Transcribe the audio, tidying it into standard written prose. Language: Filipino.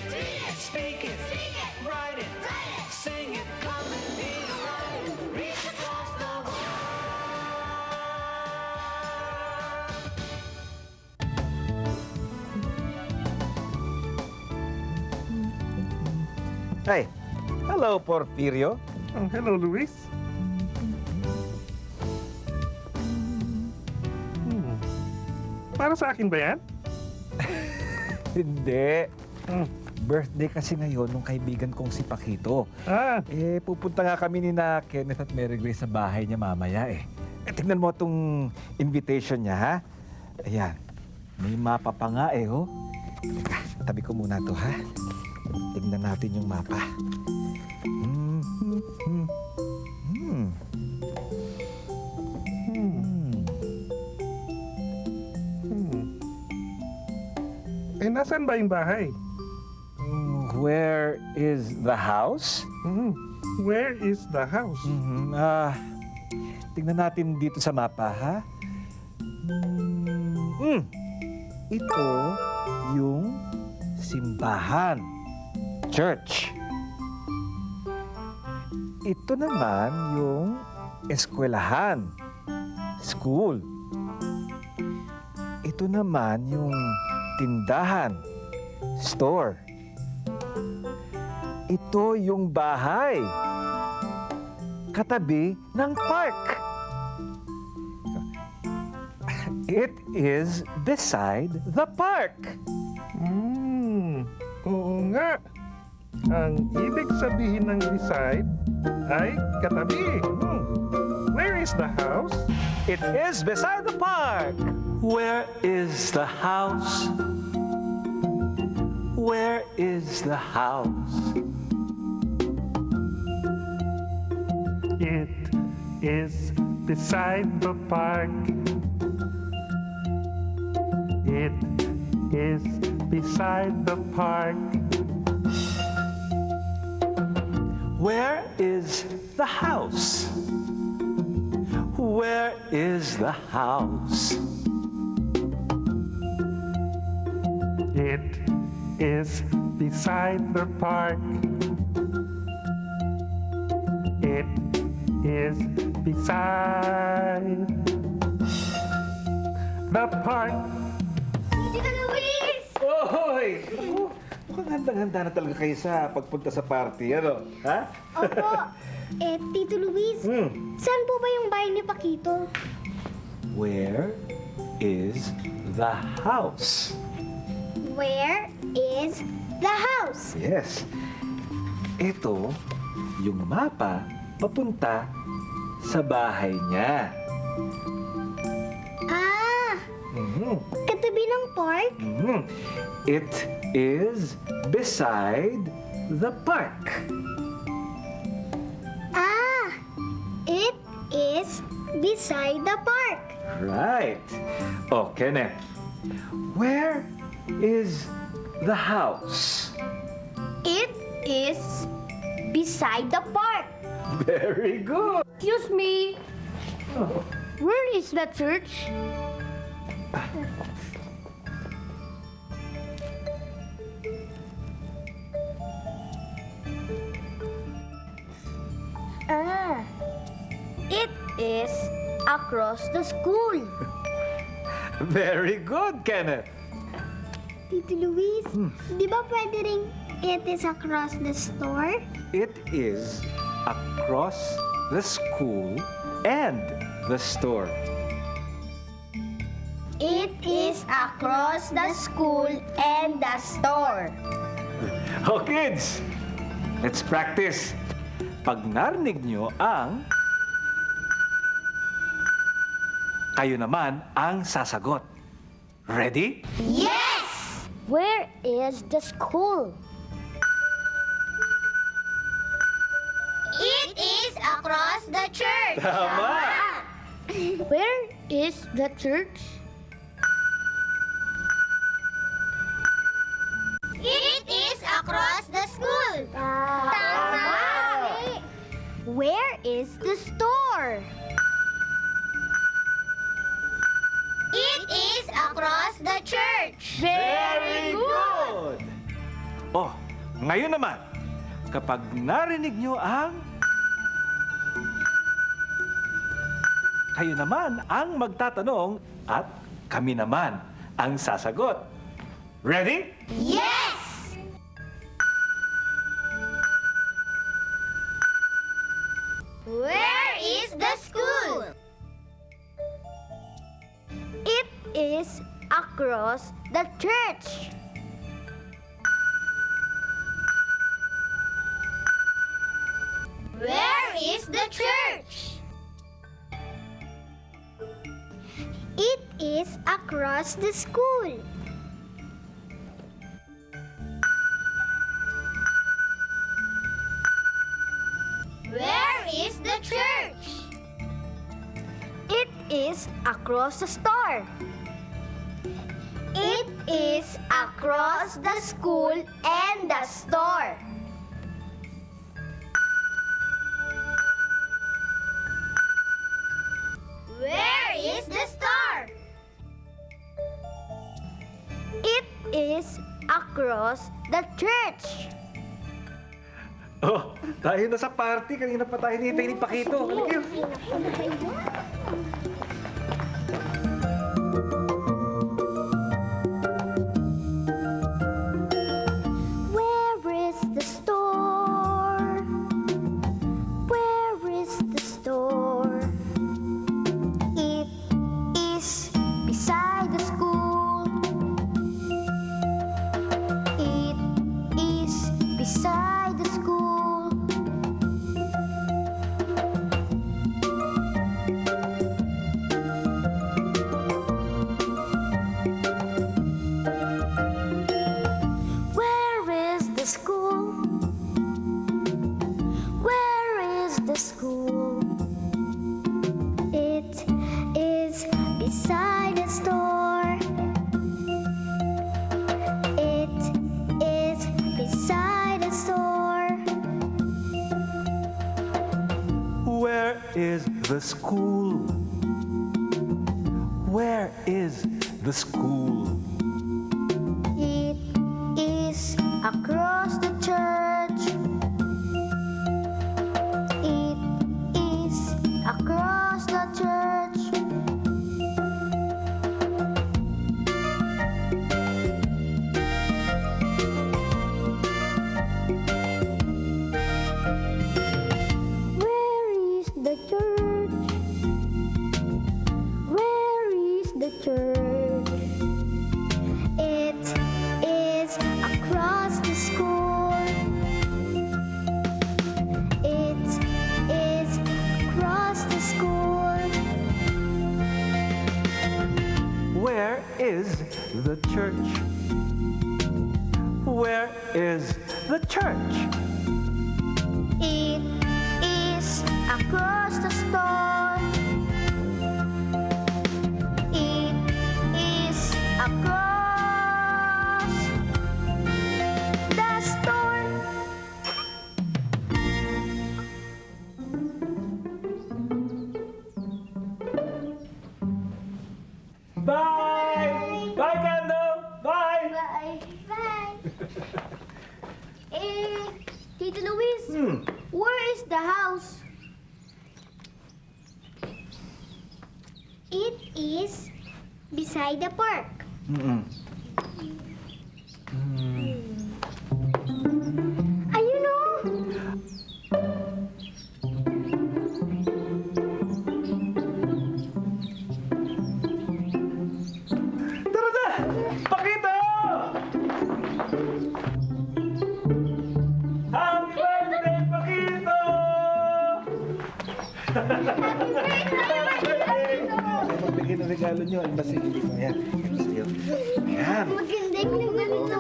Read it. Speak it. Write it. Sing it. Come and be right. Reach across the world. Ay, hello, Porfirio. Oh, hello, Luis. Para sa akin ba yan? Hindi. Hmm. Birthday kasi ngayon nung kaibigan kong si Paquito. Ah, Pupunta nga kami ni na Kenneth at Mary Grace sa bahay niya mamaya eh. Tingnan mo itong invitation niya, ha? Ayan. May mapa pa nga eh, oh. Teka, tabi ko muna to, ha? Tingnan natin yung mapa. Nasaan ba yung bahay? Where is the house? Where is the house? Tingnan natin dito sa mapa, ha? Ito yung simbahan. Church. Ito naman yung eskwelahan. School. Ito naman yung tindahan. Store. Ito yung bahay. Katabi ng park. It is beside the park. Oo nga. Ang ibig sabihin ng beside ay katabi. Where is the house? It is beside the park. Where is the house? Where is the house? It is beside the park. It is beside the park. Where is the house? Where is the house? It is beside the park. It is beside the park. Tita Luis! Ohoy! Mukhang handang-handa na talaga kayo sa pagpunta sa party, ano? Ha? Opo. Tito Luis, saan po ba yung bahay ni Paquito? Where is the house? Where is the house? Yes. Ito, yung mapa papunta sa bahay niya. Ah, katabi ng park? It is beside the park. Ah, it is beside the park. Right. Oh, Kenneth, where is the house? It is beside the park. Very good. Excuse me. Where is the church? Ah, it is across the school. Very good, Kenneth. Tito Luis, di ba pwede ring it is across the store? It is across the school and the store. It is across the school and the store. Oh, kids, let's practice. Pag narinig nyo ang, kayo naman ang sasagot. Ready? Yes! Where is the school? It is across the church. Tama! Where is the church? It is across the school. Tama! Where is the store? It is across the church. Very good! Oh, ngayon naman, kapag narinig nyo ang... Kayo naman ang magtatanong at kami naman ang sasagot. Ready? Yes! Where is the school? It is across the church. Where is the church? It is across the school. Where is the church? It is across the store. It is across the school and the store. Where is the store? It is across the church. Oh, tayo na sa party. Kanina pa tayo nihintay ni Pakito. Halika. Where is the store? Where is the store? It is beside the school. It is beside the school. Where is the school? Where is the school? It is beside the store. It is beside the store. Where is the school? Where is the school? It is across the church. It is across the church. Where is the church? Where is the church? It is across the school. It is across the school. Where is the church? Where is the church? It is across the store. It is across the store. Bye! Bye, Kando! Bye! Bye. Bye. Tito Luis, where is the house? It is beside the park. Ayun o! Tara na! Pakito! Happy birthday, Pakito! Happy birthday! Magbigay ng regalo nyo. Ano ba sige ko? Ayan. Ayan. Maganda yung ganito.